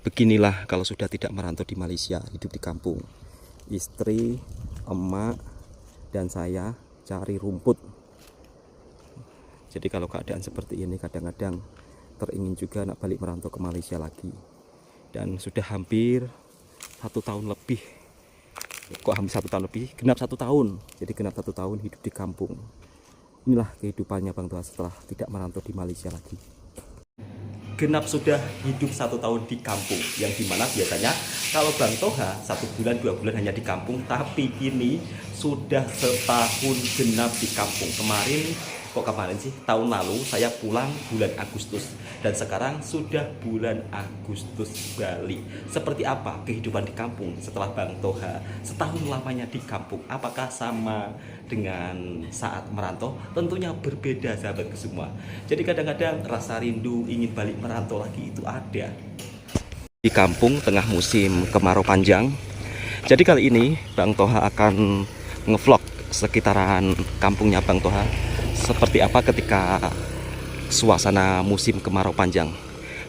Beginilah kalau sudah tidak merantau di Malaysia, hidup di kampung. Istri, emak, dan saya cari rumput. Jadi kalau keadaan seperti ini kadang-kadang teringin juga nak balik merantau ke Malaysia lagi. Dan sudah hampir 1 tahun lebih. Kok hampir 1 tahun lebih? Genap 1 tahun. Jadi genap 1 tahun hidup di kampung. Inilah kehidupannya Bang Toha setelah tidak merantau di Malaysia lagi. Genap sudah hidup 1 tahun di kampung, yang dimana biasanya kalau Bang Toha 1 bulan 2 bulan hanya di kampung, tapi kini sudah setahun genap di kampung. Kemarin sih, tahun lalu saya pulang bulan Agustus, dan sekarang sudah bulan Agustus Bali. Seperti apa kehidupan di kampung setelah Bang Toha setahun lamanya di kampung? Apakah sama dengan saat merantau? Tentunya berbeda sahabatku semua. Jadi kadang-kadang rasa rindu ingin balik merantau lagi itu ada. Di kampung tengah musim kemarau panjang. Jadi kali ini Bang Toha akan ngevlog sekitaran kampungnya Bang Toha. Seperti apa ketika suasana musim kemarau panjang.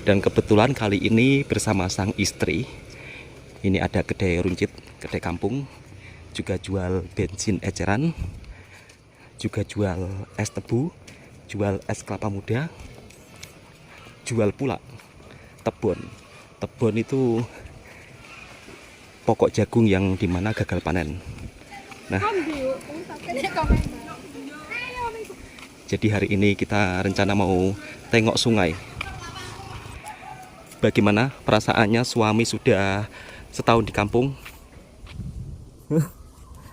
Dan kebetulan kali ini bersama sang istri. Ini ada kedai runcit, kedai kampung. Juga jual bensin eceran, juga jual es tebu, jual es kelapa muda, jual pula tebon. Tebon itu pokok jagung yang dimana gagal panen. Nah, jadi hari ini kita rencana mau tengok sungai. Bagaimana perasaannya suami sudah setahun di kampung?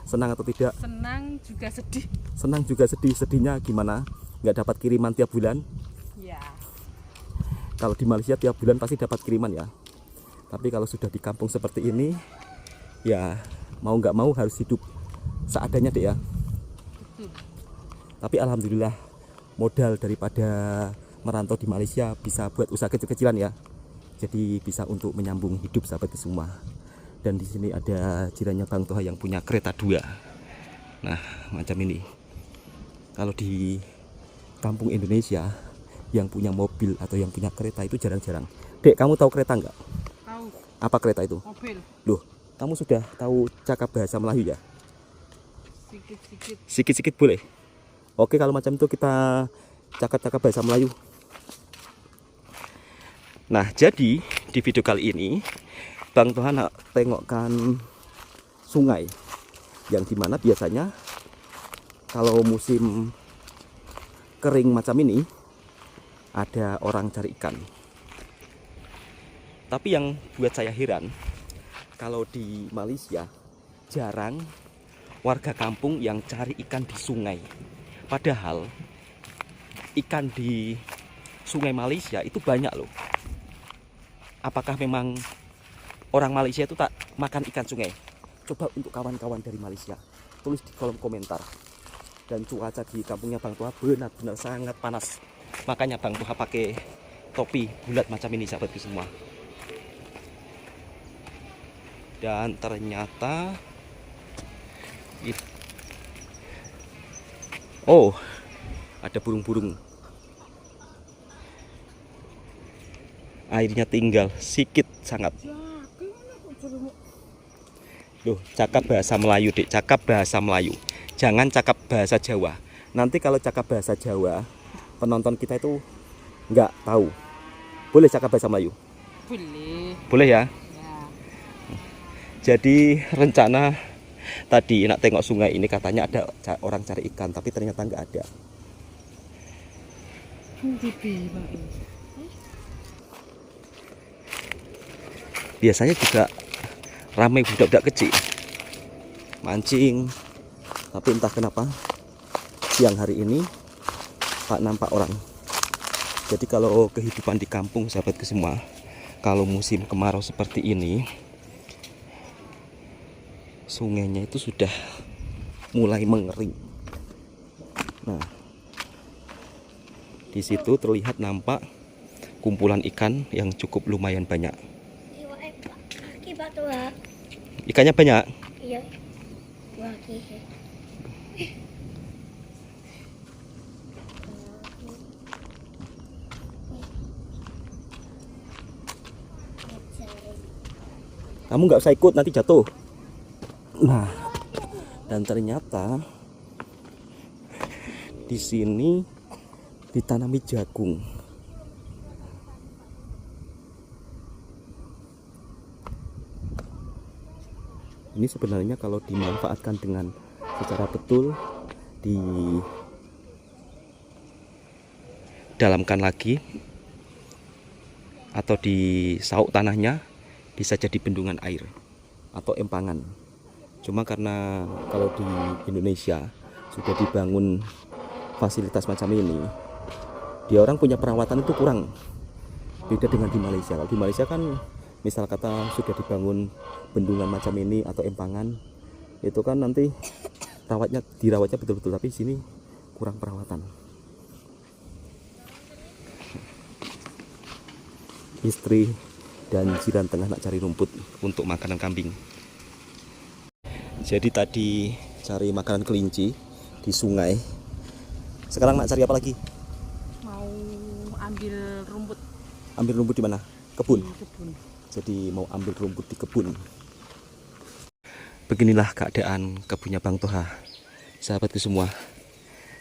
Senang atau tidak? Senang juga sedih. Senang juga sedih. Sedihnya gimana? Nggak dapat kiriman tiap bulan? Ya. Kalau di Malaysia tiap bulan pasti dapat kiriman ya. Tapi kalau sudah di kampung seperti ini, ya mau nggak mau harus hidup seadanya deh ya. Betul. Tapi alhamdulillah modal daripada merantau di Malaysia bisa buat usaha kecil-kecilan ya. Jadi bisa untuk menyambung hidup sahabat semua. Dan di sini ada jirannya Bang Toha yang punya kereta 2. Nah, macam ini. Kalau di kampung Indonesia yang punya mobil atau yang punya kereta itu jarang-jarang. Dek, kamu tahu kereta nggak? Tahu. Apa kereta itu? Mobil. Loh, kamu sudah tahu cakap bahasa Melayu ya? Sikit-sikit. Sikit-sikit boleh? Oke, kalau macam itu kita cakap-cakap bahasa Melayu. Nah, jadi di video kali ini Bang Toha nak tengokkan sungai yang dimana biasanya kalau musim kering macam ini ada orang cari ikan. Tapi yang buat saya heran, kalau di Malaysia jarang warga kampung yang cari ikan di sungai. Padahal ikan di sungai Malaysia itu banyak loh. Apakah memang orang Malaysia itu tak makan ikan sungai? Coba untuk kawan-kawan dari Malaysia tulis di kolom komentar. Dan cuaca di kampungnya Bang Toha benar-benar sangat panas. Makanya Bang Toha pakai topi bulat macam ini sahabatku semua. Dan ternyata oh, ada burung-burung. Airnya tinggal sedikit sangat. Loh, cakap bahasa Melayu, Dek. Cakap bahasa Melayu. Jangan cakap bahasa Jawa. Nanti kalau cakap bahasa Jawa, penonton kita itu nggak tahu. Boleh cakap bahasa Melayu? Boleh. Boleh ya? Ya. Jadi rencana tadi nak tengok sungai ini katanya ada orang cari ikan, tapi ternyata nggak ada. Biasanya juga ramai budak-budak kecil mancing, tapi entah kenapa siang hari ini tak nampak orang. Jadi kalau kehidupan di kampung sahabatku semua, kalau musim kemarau seperti ini, sungainya itu sudah mulai mengering. Nah, di situ terlihat nampak kumpulan ikan yang cukup lumayan banyak. Ikannya banyak? Iya. Kamu nggak usah ikut, nanti jatuh. Nah, dan ternyata di sini ditanami jagung. Ini sebenarnya kalau dimanfaatkan dengan secara betul, didalamkan lagi atau disauk tanahnya, bisa jadi bendungan air atau empangan. Cuma karena kalau di Indonesia sudah dibangun fasilitas macam ini, dia orang punya perawatan itu kurang. Beda dengan di Malaysia. Kalau di Malaysia kan misal kata sudah dibangun bendungan macam ini atau empangan, itu kan nanti dirawatnya betul-betul, tapi di sini kurang perawatan. Istri dan jiran tengah nak cari rumput untuk makanan kambing. Jadi tadi cari makanan kelinci di sungai. Sekarang nak cari apa lagi? Mau ambil rumput Ambil rumput di mana? Kebun. di kebun. Jadi mau ambil rumput di kebun. Beginilah keadaan kebunnya Bang Toha, sahabatku semua,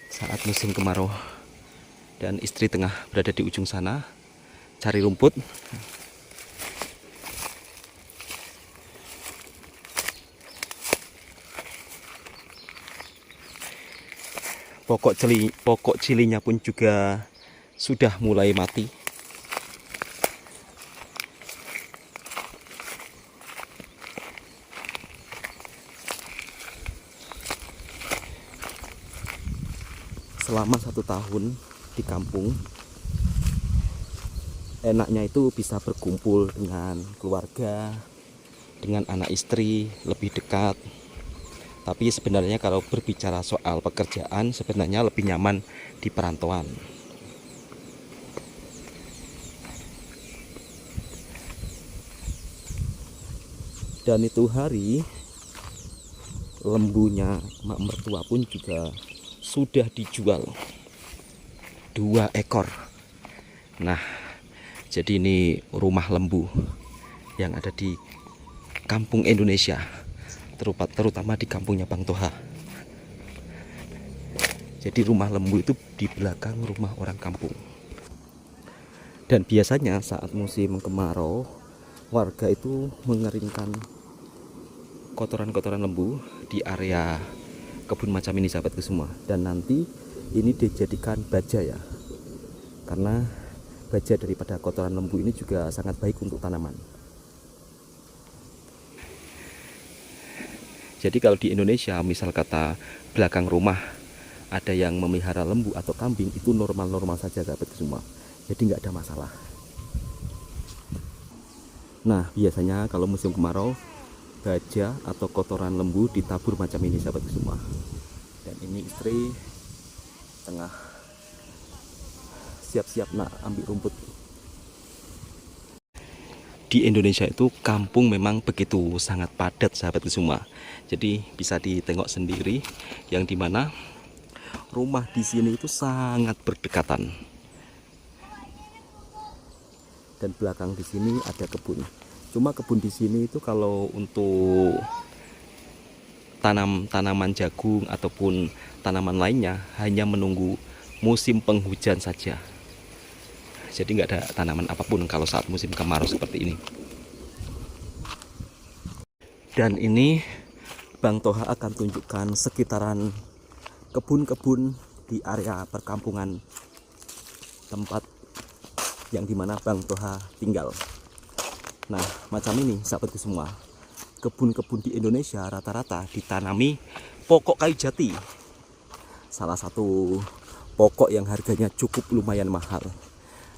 saat musim kemarau. Dan istri tengah berada di ujung sana cari rumput. Pokok cilinya pun juga sudah mulai mati. Selama 1 tahun di kampung, enaknya itu bisa berkumpul dengan keluarga, dengan anak istri lebih dekat. Tapi sebenarnya kalau berbicara soal pekerjaan, sebenarnya lebih nyaman di perantauan. Dan itu hari lembunya mak mertua pun juga sudah dijual 2 ekor. Nah, jadi ini rumah lembu yang ada di kampung Indonesia, terutama di kampungnya Bang Toha. Jadi rumah lembu itu di belakang rumah orang kampung. Dan biasanya saat musim kemarau, warga itu mengeringkan kotoran-kotoran lembu di area kebun macam ini, sahabatku semua. Dan nanti ini dijadikan baja ya, karena baja daripada kotoran lembu ini juga sangat baik untuk tanaman. Jadi kalau di Indonesia misal kata belakang rumah ada yang memelihara lembu atau kambing, itu normal-normal saja sahabatku semua, jadi nggak ada masalah. Nah, biasanya kalau musim kemarau, baja atau kotoran lembu ditabur macam ini sahabatku semua. Dan ini istri tengah siap-siap nak ambil rumput. Di Indonesia itu kampung memang begitu sangat padat sahabatku semua. Jadi bisa ditengok sendiri yang dimana rumah di sini itu sangat berdekatan. Dan belakang di sini ada kebun. Cuma kebun di sini itu kalau untuk tanaman jagung ataupun tanaman lainnya hanya menunggu musim penghujan saja. Jadi nggak ada tanaman apapun kalau saat musim kemarau seperti ini. Dan ini Bang Toha akan tunjukkan sekitaran kebun-kebun di area perkampungan tempat yang dimana Bang Toha tinggal. Nah, macam ini sahabatku semua, kebun-kebun di Indonesia rata-rata ditanami pokok kayu jati. Salah satu pokok yang harganya cukup lumayan mahal.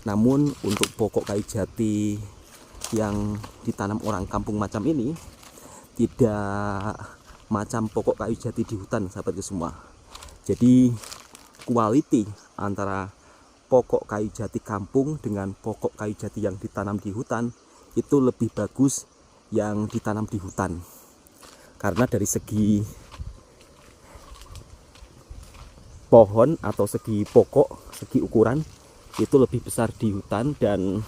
Namun untuk pokok kayu jati yang ditanam orang kampung macam ini tidak macam pokok kayu jati di hutan sahabatku semua. Jadi quality antara pokok kayu jati kampung dengan pokok kayu jati yang ditanam di hutan itu lebih bagus yang ditanam di hutan. Karena dari segi pohon atau segi pokok, segi ukuran itu lebih besar di hutan, dan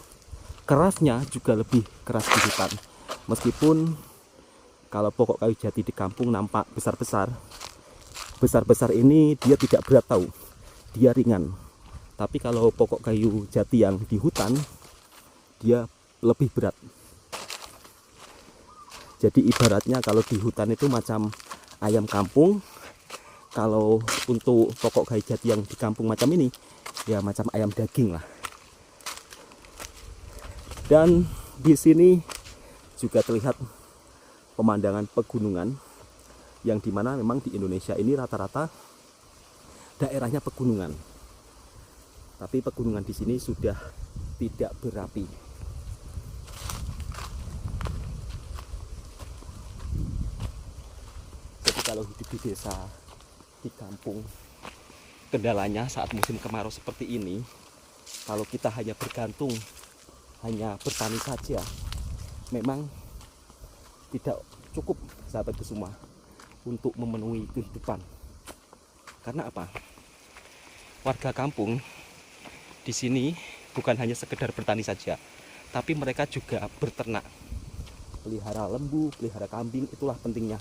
kerasnya juga lebih keras di hutan. Meskipun kalau pokok kayu jati di kampung nampak besar-besar ini dia tidak berat tahu, dia ringan. Tapi kalau pokok kayu jati yang di hutan dia lebih berat. Jadi ibaratnya kalau di hutan itu macam ayam kampung, kalau untuk pokok kayu jati yang di kampung macam ini ya macam ayam daging lah. Dan di sini juga terlihat pemandangan pegunungan, yang dimana memang di Indonesia ini rata-rata daerahnya pegunungan. Tapi pegunungan di sini sudah tidak berapi. Jadi kalau hidup di desa, di kampung, kendalanya saat musim kemarau seperti ini, kalau kita hanya bergantung, hanya bertani saja, memang tidak cukup sahabat Kusuma untuk memenuhi kehidupan. Karena apa? Warga kampung di sini bukan hanya sekedar bertani saja, tapi mereka juga berternak, pelihara lembu, pelihara kambing. Itulah pentingnya.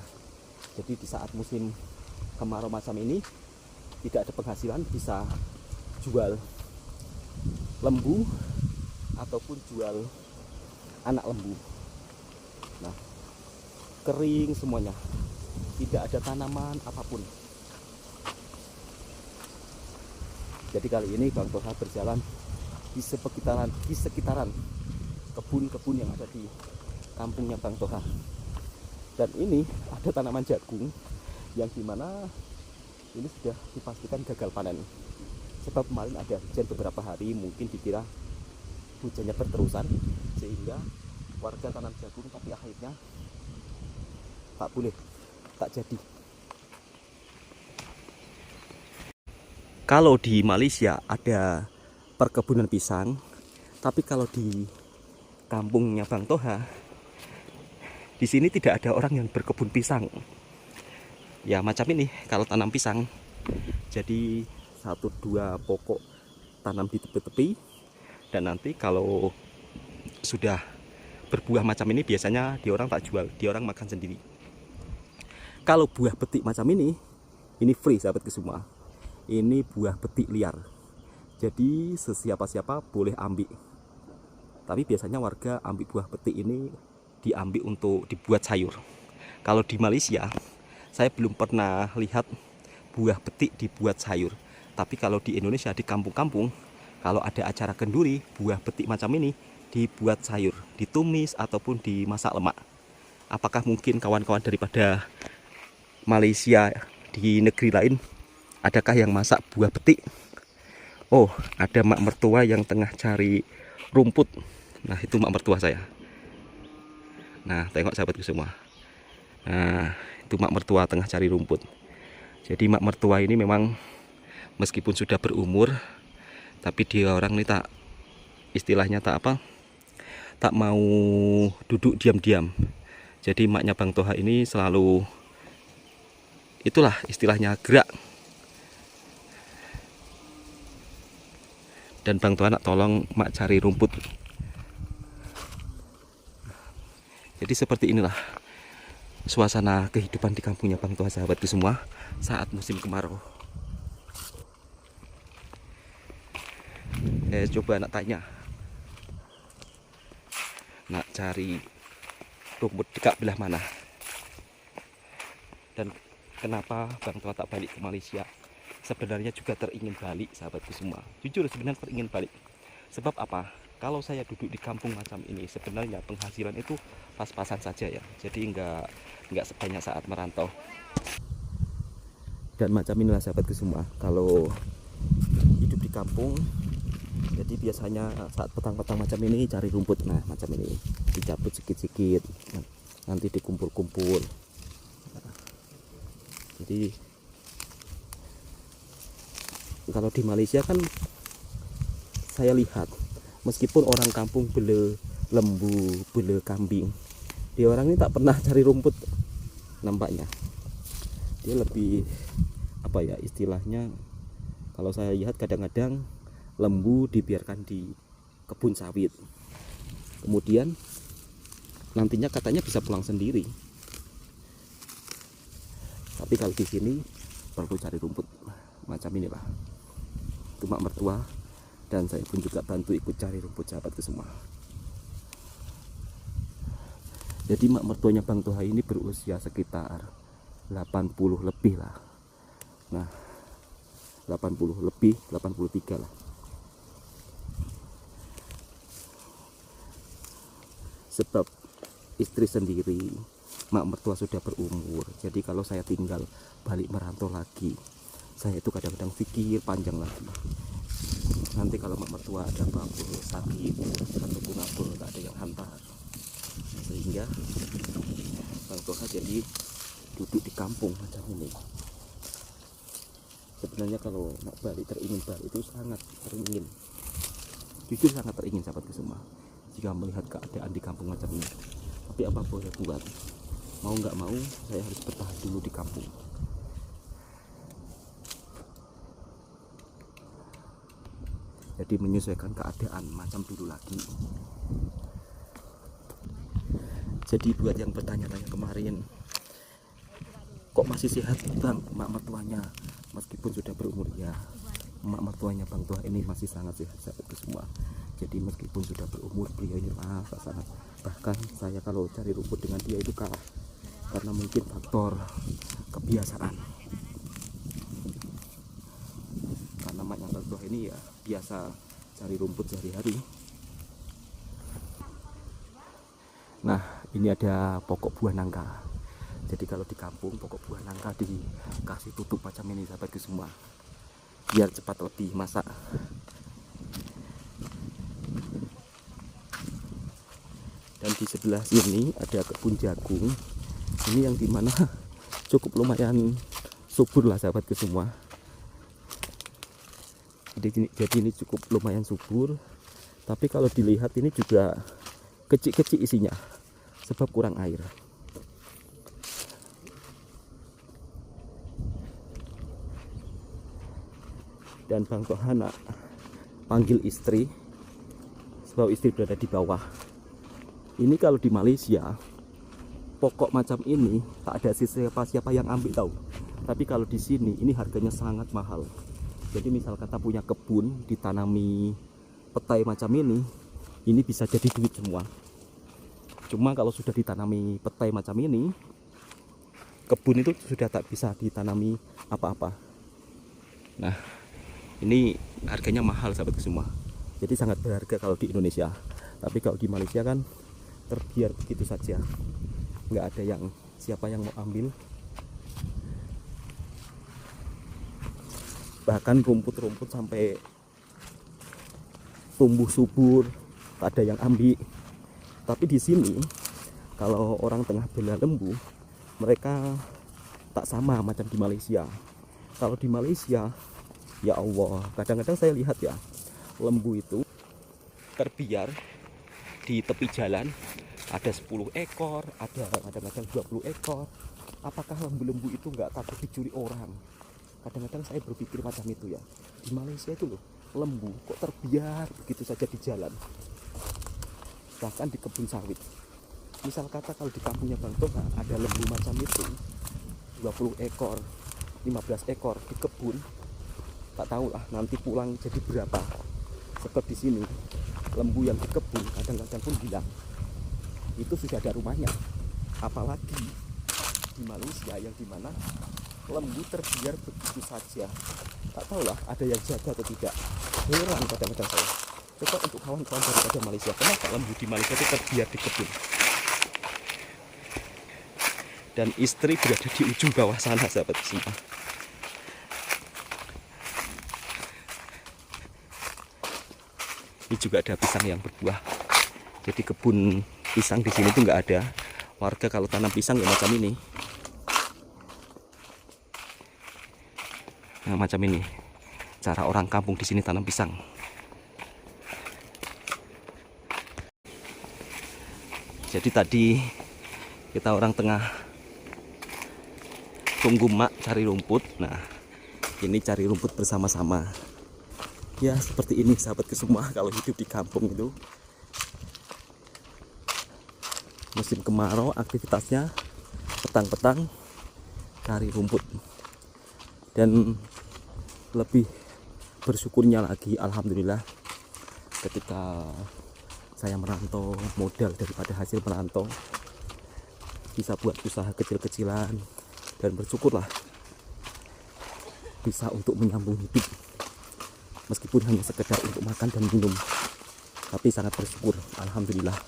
Jadi di saat musim kemarau macam ini tidak ada penghasilan, bisa jual lembu ataupun jual anak lembu. Nah, kering semuanya, tidak ada tanaman apapun. Jadi kali ini Bang Toha berjalan di sekitaran kebun-kebun yang ada di kampungnya Bang Toha. Dan ini ada tanaman jagung yang dimana ini sudah dipastikan gagal panen. Sebab kemarin ada hujan beberapa hari, mungkin dikira hujannya berterusan sehingga warga tanam jagung, tapi akhirnya tak jadi. Kalau di Malaysia ada perkebunan pisang, tapi kalau di kampungnya Bang Toha, di sini tidak ada orang yang berkebun pisang. Ya macam ini, kalau tanam pisang, jadi 1-2 pokok tanam di tepi-tepi, dan nanti kalau sudah berbuah macam ini biasanya orang tak jual, orang makan sendiri. Kalau buah petik macam ini free sahabat Kusuma. Ini buah petik liar. Jadi sesiapa-siapa boleh ambil. Tapi biasanya warga ambil buah petik ini diambil untuk dibuat sayur. Kalau di Malaysia, saya belum pernah lihat buah petik dibuat sayur. Tapi kalau di Indonesia, di kampung-kampung, kalau ada acara kenduri, buah petik macam ini dibuat sayur, ditumis ataupun dimasak lemak. Apakah mungkin kawan-kawan daripada Malaysia di negeri lain, adakah yang masak buah petik? Oh, ada mak mertua yang tengah cari rumput. Nah, itu mak mertua saya. Nah, tengok sahabatku semua. Nah, itu mak mertua tengah cari rumput. Jadi mak mertua ini memang meskipun sudah berumur, tapi dia orang ini tak, istilahnya tak mau duduk diam-diam. Jadi maknya Bang Toha ini selalu, itulah istilahnya, gerak. Dan Bang Toha nak tolong mak cari rumput. Jadi seperti inilah suasana kehidupan di kampungnya Bang Toha sahabatku semua saat musim kemarau. Coba nak tanya, nak cari rumput dekat belah mana, dan kenapa Bang Toha tak balik ke Malaysia? Sebenarnya juga teringin balik sahabatku semua. Jujur sebenarnya teringin balik. Sebab apa? Kalau saya duduk di kampung macam ini, sebenarnya penghasilan itu pas-pasan saja ya. Jadi nggak sebanyak saat merantau. Dan macam inilah sahabatku semua, kalau hidup di kampung, jadi biasanya saat petang-petang macam ini cari rumput. Nah macam ini, dicabut sikit-sikit, nanti dikumpul-kumpul. Nah, jadi kalau di Malaysia kan saya lihat, meskipun orang kampung bela lembu, bela kambing, dia orang ini tak pernah cari rumput nampaknya. Dia lebih apa ya istilahnya, kalau saya lihat kadang-kadang lembu dibiarkan di kebun sawit, kemudian nantinya katanya bisa pulang sendiri. Tapi kalau di sini perlu cari rumput macam ini lah. Itu mak mertua dan saya pun juga bantu ikut cari rumput sahabatku semua. Jadi mak mertuanya Bang Toha ini berusia sekitar 80 lebih lah. Nah, 80 lebih, 83 lah. Sebab istri sendiri, mak mertua sudah berumur. Jadi kalau saya tinggal balik merantau lagi, saya itu kadang-kadang pikir panjang lagi. Nanti kalau mak mertua ada apa-apa sakit ataupun apa, tak ada yang hantar. Sehingga Bang Toha jadi duduk di kampung macam ini. Sebenarnya kalau nak balik, teringin balik itu sangat teringin, jujur sangat teringin sahabatku semua, jika melihat keadaan di kampung macam ini. Tapi apa boleh buat, mau nggak mau saya harus bertahan dulu di kampung. Jadi menyesuaikan keadaan macam dulu lagi. Jadi buat yang bertanya-tanya kemarin, kok masih sehat Bang mak mertuanya, meskipun sudah berumur, ya mak mertuanya Bang Toha ini masih sangat sehat sahabatku semua. Jadi meskipun sudah berumur, beliau ini sangat, bahkan saya kalau cari rumput dengan dia itu kalah, karena mungkin faktor kebiasaan. Karena maknya Bang Toha ini ya biasa cari rumput sehari-hari. Nah, ini ada pokok buah nangka. Jadi kalau di kampung pokok buah nangka dikasih tutup macam ini sahabatku semua, biar cepat lebih masak. Dan di sebelah sini ada kebun jagung. Ini yang dimana cukup lumayan subur lah sahabatku semua. Jadi ini cukup lumayan subur. Tapi kalau dilihat ini juga kecil-kecil isinya, sebab kurang air. Dan Bang Toha nak panggil istri, sebab istri berada di bawah. Ini kalau di Malaysia pokok macam ini tak ada siapa yang ambil tahu. Tapi kalau di sini ini harganya sangat mahal. Jadi misal kata punya kebun ditanami petai macam ini bisa jadi duit semua. Cuma kalau sudah ditanami petai macam ini, kebun itu sudah tak bisa ditanami apa-apa. Nah, ini harganya mahal sahabatku semua. Jadi sangat berharga kalau di Indonesia. Tapi kalau di Malaysia kan terbiar begitu saja, nggak ada yang siapa yang mau ambil. Bahkan rumput-rumput sampai tumbuh subur, tak ada yang ambil. Tapi di sini kalau orang tengah bela lembu, mereka tak sama macam di Malaysia. Kalau di Malaysia, ya Allah, kadang-kadang saya lihat ya, lembu itu terbiar di tepi jalan, ada 10 ekor, ada kadang-kadang 20 ekor. Apakah lembu-lembu itu nggak takut dicuri orang? Kadang-kadang saya berpikir macam itu ya. Di Malaysia itu loh, lembu kok terbiar begitu saja di jalan, bahkan di kebun sawit. Misal kata kalau di kampungnya Bang Toha ada lembu macam itu 20 ekor, 15 ekor di kebun, tak tahu lah nanti pulang jadi berapa. Sebab di sini lembu yang di kebun kadang-kadang pun hilang. Itu sudah ada rumahnya. Apalagi di Malaysia yang dimana lembu terbiar begitu saja. Tak tahu lah ada yang jaga atau tidak. Heran kadang-kadang saya. Coba untuk kawan-kawan daripada Malaysia, kenapa lembu di Malaysia itu terbiar di kebun? Dan istri berada di ujung bawah sana sahabat semua. Ini juga ada pisang yang berbuah. Jadi kebun pisang di sini tuh nggak ada. Warga kalau tanam pisang ya macam ini. Nah, macam ini cara orang kampung di sini tanam pisang. Jadi tadi kita orang tengah tunggu mak cari rumput. Nah, ini cari rumput bersama-sama. Ya seperti ini sahabatku semua kalau hidup di kampung itu. musim kemarau aktivitasnya petang-petang cari rumput. Dan lebih bersyukurnya lagi alhamdulillah ketika saya merantau, modal daripada hasil merantau bisa buat usaha kecil-kecilan, dan bersyukurlah bisa untuk menyambung hidup meskipun hanya sekedar untuk makan dan minum, tapi sangat bersyukur alhamdulillah.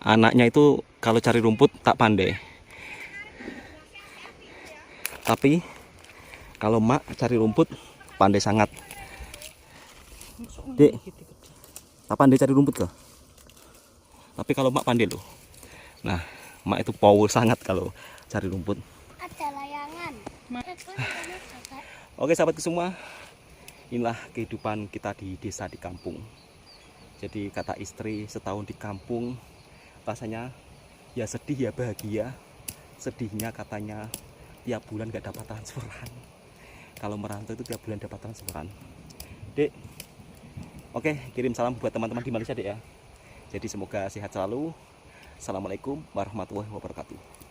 Anaknya itu kalau cari rumput tak pandai, tapi kalau mak cari rumput pandai sangat. Dek, tak pandai cari rumput kah? Tapi kalau mak pandai loh. Nah, mak itu power sangat kalau cari rumput. Ada layangan. Oke sahabatku semua, inilah kehidupan kita di desa, di kampung. Jadi kata istri, setahun di kampung rasanya ya sedih ya bahagia. Sedihnya katanya tiap bulan gak dapat transferan. Kalau merantau itu tiap bulan dapat transferan. Dek, oke, kirim salam buat teman-teman di Malaysia, Dek ya. Jadi semoga sehat selalu. Assalamualaikum warahmatullahi wabarakatuh.